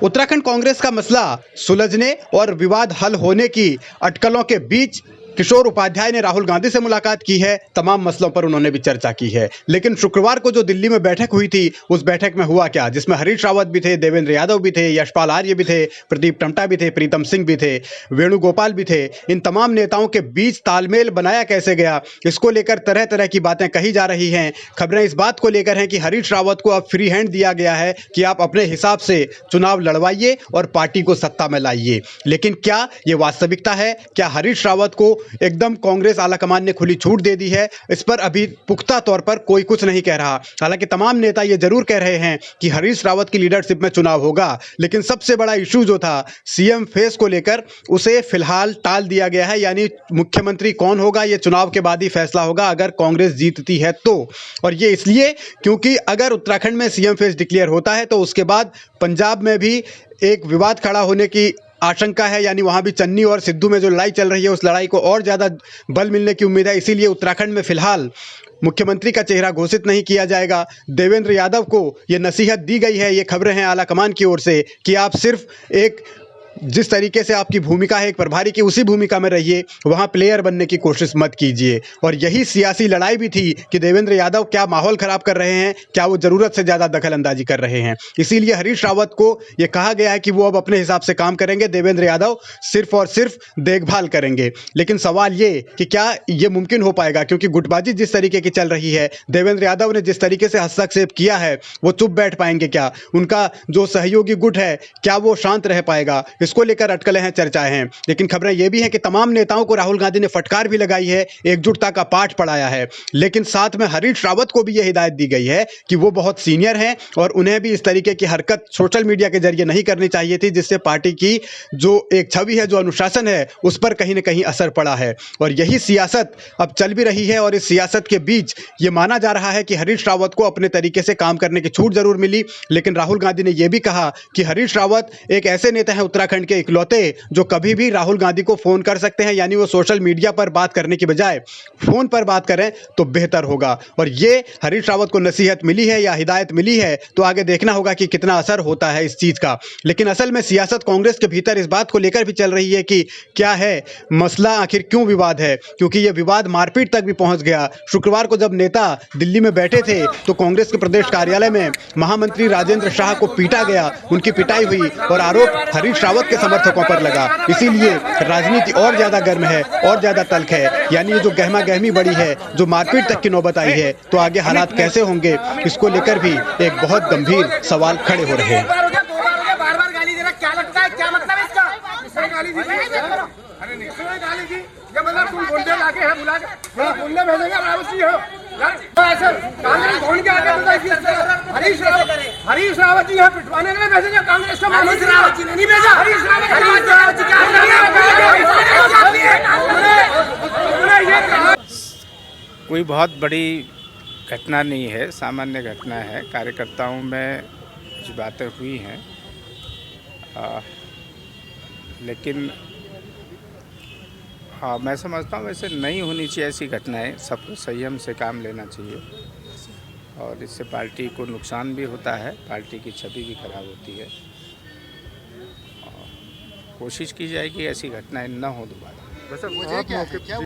उत्तराखंड कांग्रेस का मसला सुलझने और विवाद हल होने की अटकलों के बीच किशोर उपाध्याय ने राहुल गांधी से मुलाकात की है। तमाम मसलों पर उन्होंने भी चर्चा की है। लेकिन शुक्रवार को जो दिल्ली में बैठक हुई थी, उस बैठक में हुआ क्या, जिसमें हरीश रावत भी थे, देवेंद्र यादव भी थे, यशपाल आर्य भी थे, प्रदीप टम्टा भी थे, प्रीतम सिंह भी थे, वेणुगोपाल भी थे। इन तमाम नेताओं के बीच तालमेल बनाया कैसे गया, इसको लेकर तरह तरह की बातें कही जा रही हैं। खबरें इस बात को लेकर हैं कि हरीश रावत को अब फ्री हैंड दिया गया है कि आप अपने हिसाब से चुनाव लड़वाइए और पार्टी को सत्ता में लाइए। लेकिन क्या ये वास्तविकता है? क्या हरीश रावत को एकदम कांग्रेस आलाकमान ने खुली छूट दे दी है? इस पर अभी पुख्ता तौर पर कोई कुछ नहीं कह रहा। हालांकि तमाम नेता ये जरूर कह रहे हैं कि हरीश रावत की लीडरशिप में चुनाव होगा। लेकिन सबसे बड़ा इशू जो था सीएम फेस को लेकर, उसे फिलहाल टाल दिया गया है। यानी मुख्यमंत्री कौन होगा ये चुनाव के बाद ही फैसला होगा, अगर कांग्रेस जीतती है तो। और ये इसलिए क्योंकि अगर उत्तराखंड में सीएम फेस डिक्लेयर होता है तो उसके बाद पंजाब में भी एक विवाद खड़ा होने की आशंका है। यानी वहां भी चन्नी और सिद्धू में जो लड़ाई चल रही है, उस लड़ाई को और ज्यादा बल मिलने की उम्मीद है। इसीलिए उत्तराखंड में फिलहाल मुख्यमंत्री का चेहरा घोषित नहीं किया जाएगा। देवेंद्र यादव को यह नसीहत दी गई है, ये खबरें हैं आला कमान की ओर से, कि आप सिर्फ एक जिस तरीके से आपकी भूमिका है एक प्रभारी की, उसी भूमिका में रहिए, वहां प्लेयर बनने की कोशिश मत कीजिए। और यही सियासी लड़ाई भी थी कि देवेंद्र यादव क्या माहौल खराब कर रहे हैं, क्या वो जरूरत से ज्यादा दखल अंदाजी कर रहे हैं। इसीलिए हरीश रावत को यह कहा गया है कि वो अब अपने हिसाब से काम करेंगे, देवेंद्र यादव सिर्फ और सिर्फ देखभाल करेंगे। लेकिन सवाल ये कि क्या ये मुमकिन हो पाएगा, क्योंकि गुटबाजी जिस तरीके की चल रही है, देवेंद्र यादव ने जिस तरीके से हस्तक्षेप किया है, वो चुप बैठ पाएंगे क्या? उनका जो सहयोगी गुट है, क्या वो शांत रह पाएगा? इसको लेकर अटकलें हैं, चर्चाएं हैं। लेकिन खबरें यह भी हैं कि तमाम नेताओं को राहुल गांधी ने फटकार भी लगाई है, एकजुटता का पाठ पढ़ाया है। लेकिन साथ में हरीश रावत को भी यह हिदायत दी गई है कि वो बहुत सीनियर हैं और उन्हें भी इस तरीके की हरकत सोशल मीडिया के जरिए नहीं करनी चाहिए थी, जिससे पार्टी की जो एक छवि है, जो अनुशासन है, उस पर कहीं ना कहीं असर पड़ा है। और यही सियासत अब चल भी रही है। और इस सियासत के बीच ये माना जा रहा है कि हरीश रावत को अपने तरीके से काम करने की छूट जरूर मिली। लेकिन राहुल गांधी ने यह भी कहा कि हरीश रावत एक ऐसे नेता है उत्तराखंड के इकलौते, जो कभी भी राहुल गांधी को फोन कर सकते हैं। यानी वो सोशल मीडिया पर बात करने की बजाय फोन पर बात करें तो बेहतर होगा। और ये हरीश रावत को नसीहत मिली है या हिदायत मिली है, तो आगे देखना होगा कि कितना असर होता है इस चीज का। लेकिन असल में सियासत कांग्रेस के भीतर इस बात को लेकर भी चल रही है कि क्या है मसला, आखिर क्यों विवाद है, क्योंकि यह विवाद मारपीट तक भी पहुंच गया। शुक्रवार को जब नेता दिल्ली में बैठे थे तो कांग्रेस के प्रदेश कार्यालय में महामंत्री राजेंद्र शाह को पीटा गया, उनकी पिटाई हुई और आरोप हरीश रावत के समर्थकों पर लगा। इसीलिए राजनीति और ज्यादा गर्म है और ज्यादा तल्ख है। यानी ये जो गहमा गहमी बड़ी है, जो मारपीट तक की नौबत आई है, तो आगे हालात कैसे होंगे, इसको लेकर भी एक बहुत गंभीर सवाल खड़े हो रहे हैं। बार-बार गाली दे रहा, क्या लगता है, क्या मतलब है इसका? इसने गाली दी, अरे निकलने गाली दी, ये मतलब तुम बोलने लाके है, बुला के बोलने भेजेंगे रावत जी हो यार। ऐसे कांग्रेस कौन के आगे बताइए? हरीश रावत जी यहाँ पिटवाने के लिए भेजेंगे कांग्रेस को? हरीश रावत जी ने नहीं भेजा। हरीश रावत जी क्या कोई बहुत बड़ी घटना नहीं है, सामान्य घटना है। कार्यकर्ताओं में कुछ बातें हुई हैं, लेकिन हाँ, मैं समझता हूँ वैसे नहीं होनी चाहिए ऐसी घटनाएं। सबको संयम से काम लेना चाहिए और इससे पार्टी को नुकसान भी होता है, पार्टी की छवि भी खराब होती है। कोशिश की जाए कि ऐसी घटनाएं न हो दोबारा।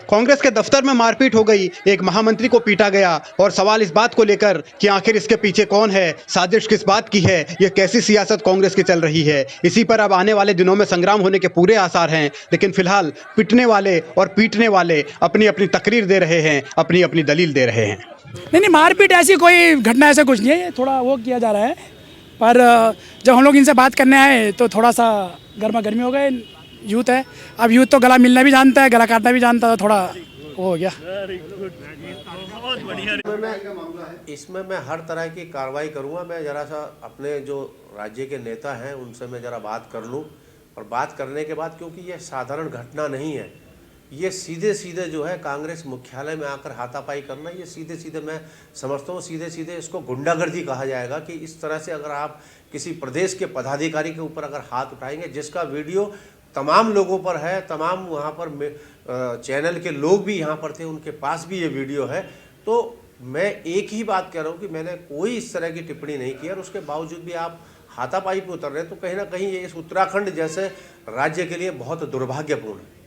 कांग्रेस के दफ्तर में मारपीट हो गई, एक महामंत्री को पीटा गया और सवाल इस बात को लेकर कि आखिर इसके पीछे कौन है, साजिश किस बात की है, यह कैसी सियासत कांग्रेस की चल रही है। इसी पर अब आने वाले दिनों में संग्राम होने के पूरे आसार हैं। लेकिन फिलहाल पिटने वाले और पीटने वाले अपनी अपनी तकरीर दे रहे हैं, अपनी अपनी दलील दे रहे हैं। नहीं, मारपीट ऐसी कोई घटना ऐसा कुछ नहीं है, थोड़ा वो किया जा रहा है। पर जब हम लोग इनसे बात करने आए तो थोड़ा सा गर्मा गर्मी हो गए। यूथ है, अब यूथ तो गला मिलना भी जानता है, गला काटना भी जानता है, थोड़ा वो हो गया। इसमें मैं हर तरह की कार्रवाई करूंगा। मैं ज़रा सा अपने जो राज्य के नेता हैं उनसे मैं ज़रा बात कर लूं, और बात करने के बाद, क्योंकि ये साधारण घटना नहीं है, ये सीधे सीधे जो है कांग्रेस मुख्यालय में आकर हाथापाई करना, ये सीधे सीधे मैं समझता हूँ सीधे सीधे इसको गुंडागर्दी कहा जाएगा। कि इस तरह से अगर आप किसी प्रदेश के पदाधिकारी के ऊपर अगर हाथ उठाएंगे, जिसका वीडियो तमाम लोगों पर है, तमाम वहाँ पर चैनल के लोग भी यहाँ पर थे, उनके पास भी ये वीडियो है, तो मैं एक ही बात कह रहा हूँ कि मैंने कोई इस तरह की टिप्पणी नहीं की और उसके बावजूद भी आप हाथापाई पे उतर रहे हैं, तो कहीं ना कहीं ये इस उत्तराखंड जैसे राज्य के लिए बहुत दुर्भाग्यपूर्ण है।